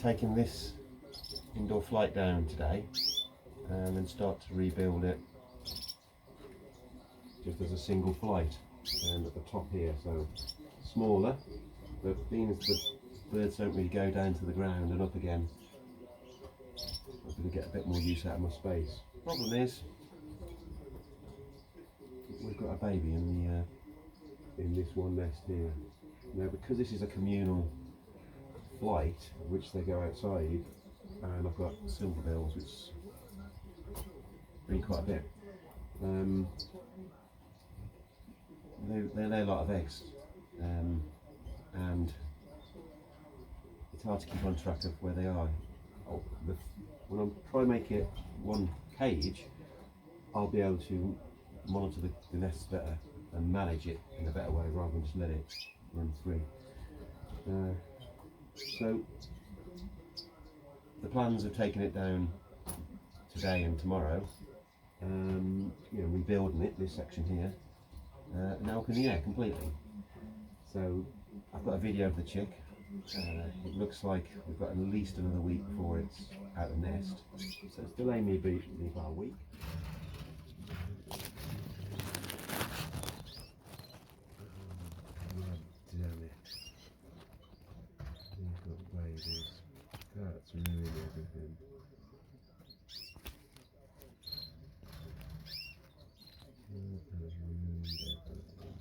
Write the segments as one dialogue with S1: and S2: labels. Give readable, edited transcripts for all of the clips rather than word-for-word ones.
S1: taking this indoor flight down today and then start to rebuild it just as a single flight at the top here, so smaller, but being as the birds don't really go down to the ground and up again, I'm going to get a bit more use out of my space. Problem is, we've got a baby in this one nest here. Now, because this is a communal flight, which they go outside, and I've got silverbills, which bring quite a bit. They lay a lot of eggs, and it's hard to keep on track of where they are. When I'm trying to make it one cage, I'll be able to monitor the nests better and manage it in a better way rather than just let it run free. So the plans of taking it down today and tomorrow, rebuilding it, this section here, now up in the air completely. So I've got a video of the chick. It looks like we've got at least another week before it's out of the nest, so it's delaying me about a week. Damn it. You've got babies. That's ruining everything. That has ruined everything.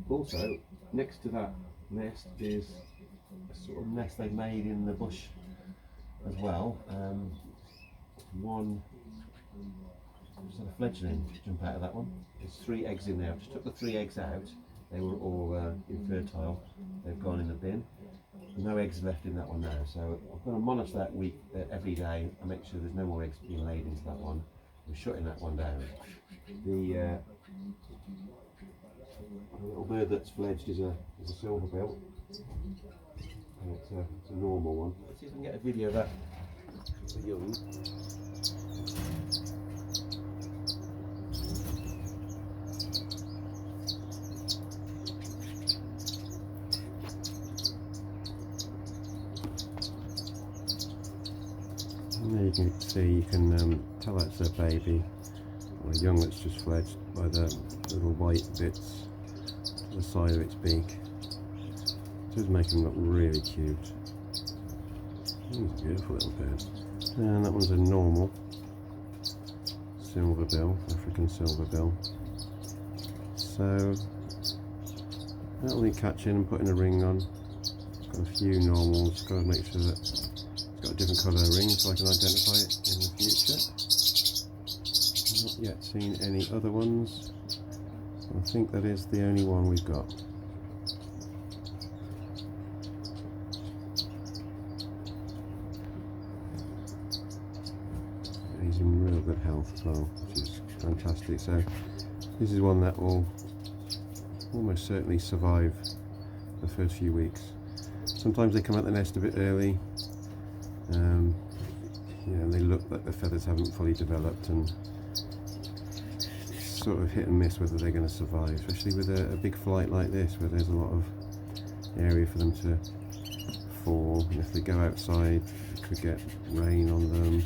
S1: Also, next to that nest is a sort of nest they've made in the bush as well. One sort of fledgling jump out of that one. There's 3 eggs in there. I just took the 3 eggs out. They were all infertile. They've gone in the bin. No eggs left in that one now. So I'm going to monitor that week every day and make sure there's no more eggs being laid into that one. We're shutting that one down. The little bird that's fledged is a silverbill, and it's a normal one. Let's see if we can get a video of that. It's a young. And there you can see, you can tell that's a baby or a young that's just fledged by the little white bits to the side of its beak. It does make him look really cute. He's a beautiful little bird. And that one's a normal silverbill, African silverbill. So that'll be catching and putting a ring on. Got a few normals, got to make sure that it's got a different colour ring so I can identify it in the future. Not yet seen any other ones. I think that is the only one we've got. He's in real good health as well, which is fantastic. So this is one that will almost certainly survive the first few weeks. Sometimes they come out the nest a bit early. They look like the feathers haven't fully developed, and it's sort of hit and miss whether they're going to survive, especially with a big flight like this where there's a lot of area for them to fall, and if they go outside it could get rain on them,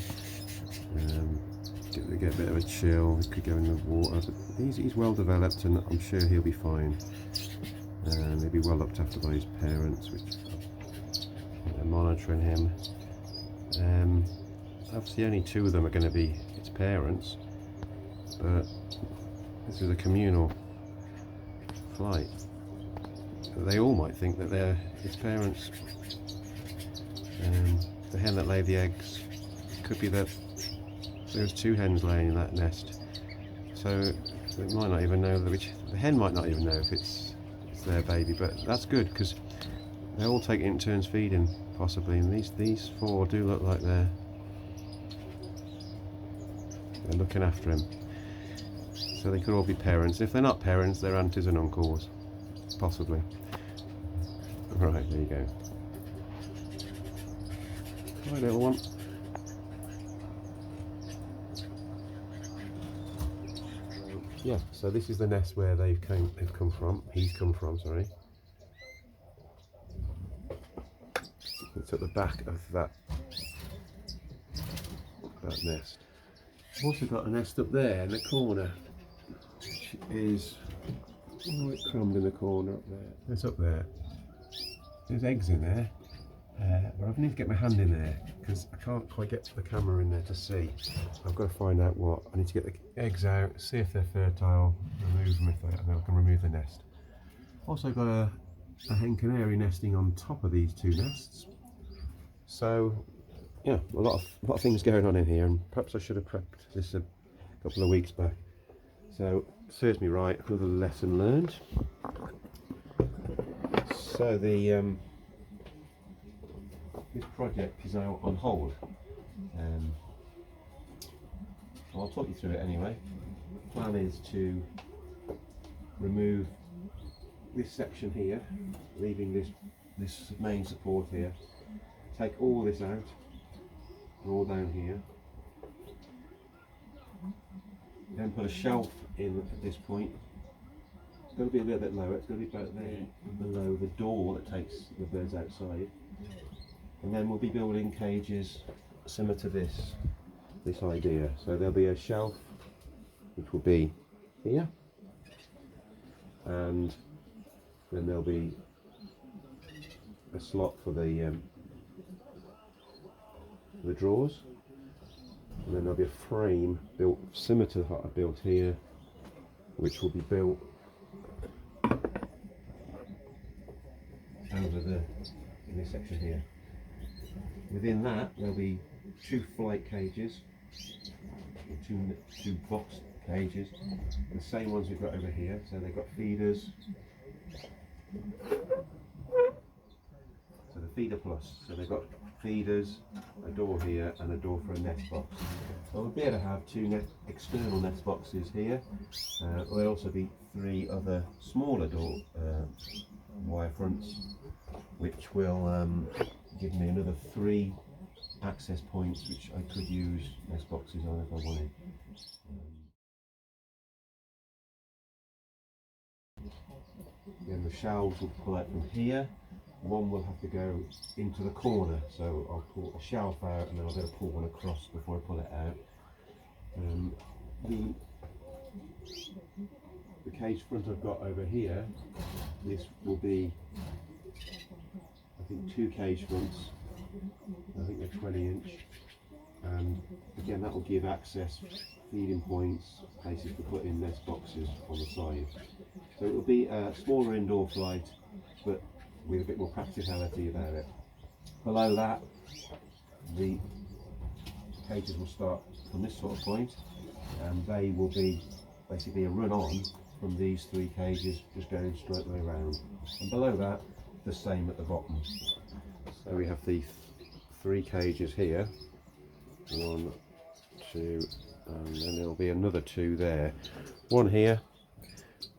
S1: they get a bit of a chill, it could go in the water, but he's well developed and I'm sure he'll be fine, and he'll be well looked after by his parents, which are monitoring him. Obviously only 2 of them are going to be its parents, but this is a communal flight. They all might think that they're its parents. The hen that laid the eggs, could be that there's 2 hens laying in that nest, so it might not even know the hen might not even know if it's their baby, but that's good because they all take it in turns feeding possibly, and these 4 do look like they're looking after him. So they could all be parents. If they're not parents, they're aunties and uncles, possibly. Right, there you go. Hi little one. Yeah, so this is the nest where they've come from. He's come from, sorry. It's at the back of that nest. I've also got a nest up there in the corner, which is crumbed in the corner up there. It's up there. There's eggs in there, but I need to get my hand in there because I can't quite get the camera in there to see. I've got to find out what. I need to get the eggs out, see if they're fertile, remove them if they are, and then I can remove the nest. Also got a hen canary nesting on top of these two nests. So yeah, a lot of things going on in here, and perhaps I should have prepped this a couple of weeks back. So serves me right, another lesson learned. So the this project is now on hold. I'll talk you through it anyway. The plan is to remove this section here, leaving this main support here. Take all this out, all down here. Then put a shelf in at this point. It's going to be a little bit lower. It's going to be about there, below the door that takes the birds outside. And then we'll be building cages similar to this idea. So there'll be a shelf which will be here, and then there'll be a slot for the drawers, and then there'll be a frame built similar to what I built here, which will be built over in this section here. Within that there'll be two flight cages, two box cages, the same ones we've got over here. So they've got feeders. So the feeder plus. So they've got feeders, a door here, and a door for a nest box. So we'll be able to have two external nest boxes here. There'll also be three other smaller door wire fronts, which will give me another 3 access points, which I could use nest boxes on if I wanted. Then the shelves will pull out from here. One will have to go into the corner, so I'll pull a shelf out and then I'll be able to pull one across before I pull it out. The cage front I've got over here, this will be, I think, 2 cage fronts. I think they're 20-inch, and again that will give access, feeding points, places to put in nest boxes on the side. So it will be a smaller indoor flight, but with a bit more practicality about it. Below that, the cages will start from this sort of point, and they will be basically a run-on from these 3 cages, just going straight way around. And below that, the same at the bottom. So we have the 3 cages here, 1, 2, and then there'll be another 2 there. One here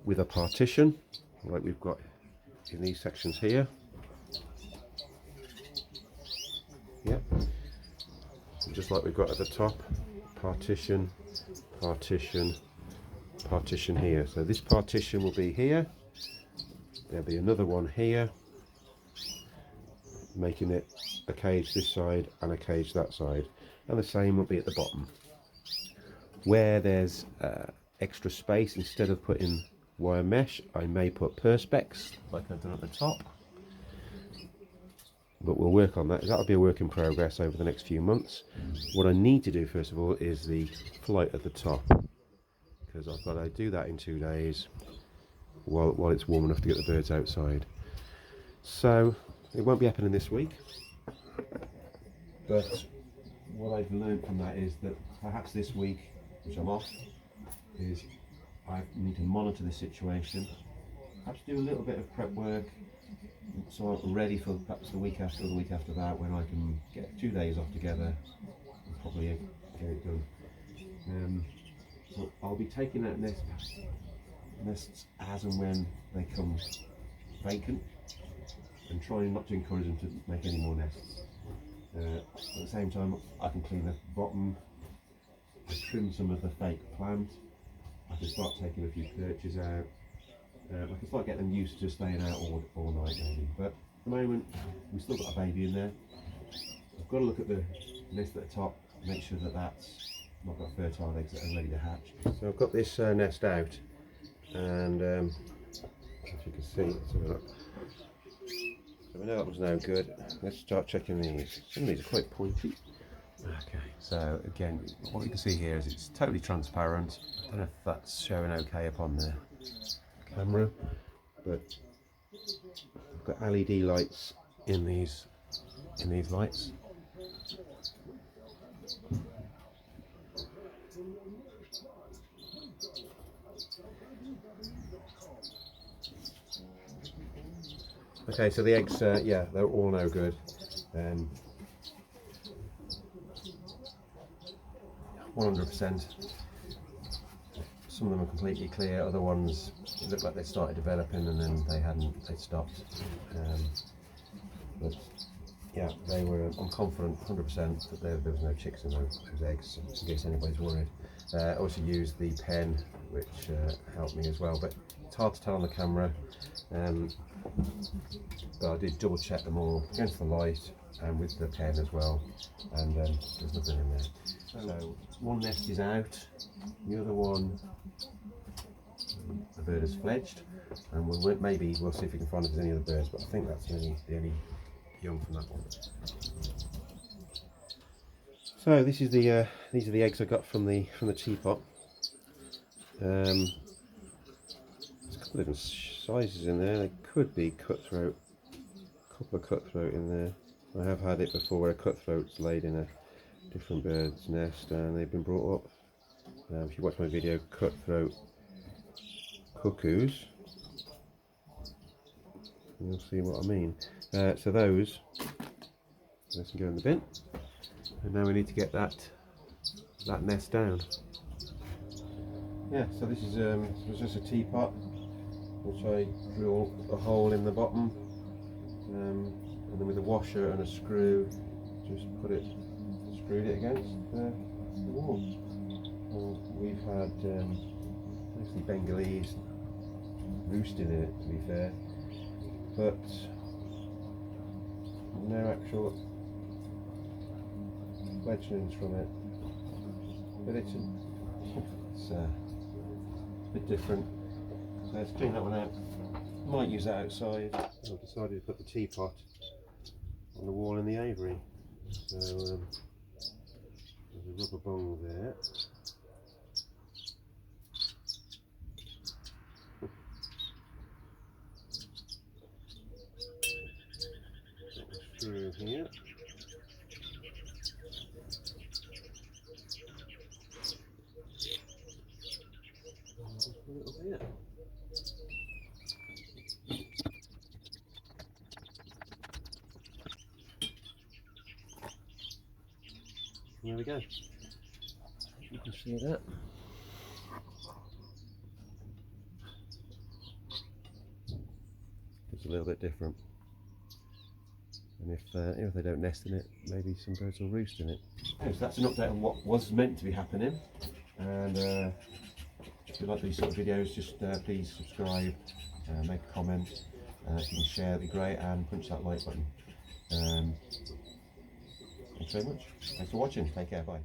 S1: with a partition, like we've got in these sections here. Yep. Just like we've got at the top, partition, partition, partition here. So this partition will be here. There'll be another one here, making it a cage this side and a cage that side, and the same will be at the bottom. Where there's extra space, instead of putting wire mesh, I may put perspex like I've done at the top, but we'll work on that. That'll be a work in progress over the next few months. What I need to do first of all is the flight at the top, because I've got to do that in 2 days while it's warm enough to get the birds outside. So it won't be happening this week, but what I've learned from that is that perhaps this week, which I'm off, is I need to monitor the situation, perhaps do a little bit of prep work, so I'm ready for perhaps the week after or the week after that, when I can get 2 days off together and probably get it done. So I'll be taking out nests as and when they come vacant, and trying not to encourage them to make any more nests. At the same time, I can clean the bottom, trim some of the fake plant. I can start taking a few perches out. I can start getting them used to staying out all night maybe. But at the moment, we've still got a baby in there. I've got to look at the nest at the top, make sure that that's not got fertile eggs that are ready to hatch. So I've got this nest out, and as you can see, let's have a look. So we know that was no good. Let's start checking these. Some of these are quite pointy. Okay, so again, what you can see here is it's totally transparent. I don't know if that's showing okay upon the camera, but I've got LED lights in these lights. Okay, so the eggs, yeah, they're all no good. 100%. Some of them are completely clear, other ones look like they started developing and then they stopped. But yeah, they were, I'm confident 100% that there was no chicks in those eggs, in case anybody's worried. I also used the pen, which helped me as well, but it's hard to tell on the camera. But I did double check them all against the light and with the pen as well, and there's nothing in there. So one nest is out, the other one, the bird has fledged, and maybe we'll see if we can find if there's any other birds, but I think that's the only young from that one. So this is these are the eggs I got from the teapot. There's a couple of different sizes in there. They could be cutthroat, a couple of cutthroat in there. I have had it before where a cutthroat's laid in a different bird's nest and they've been brought up. If you watch my video, cutthroat cuckoos, you'll see what I mean. So those, let's go in the bin. And now we need to get that nest down. Yeah, so this is was just a teapot, which I drill a hole in the bottom, and then with a washer and a screw, just screwed it against the wall. We've had mostly Bengalese roosting in it, to be fair, but no actual fledglings from it. But it's a bit different. So let's clean that one out. Might use that outside. I've decided to put the teapot on the wall in the aviary. So there's a rubber bung there. Through here. A little bit. There we go. You can see that. It's a little bit different. And if they don't nest in it, maybe some birds will roost in it. So that's an update on what was meant to be happening. And if you like these sort of videos, just please subscribe, make a comment. If you can share, that'd be great, and punch that like button. Thanks very much. Thanks for watching. Take care. Bye.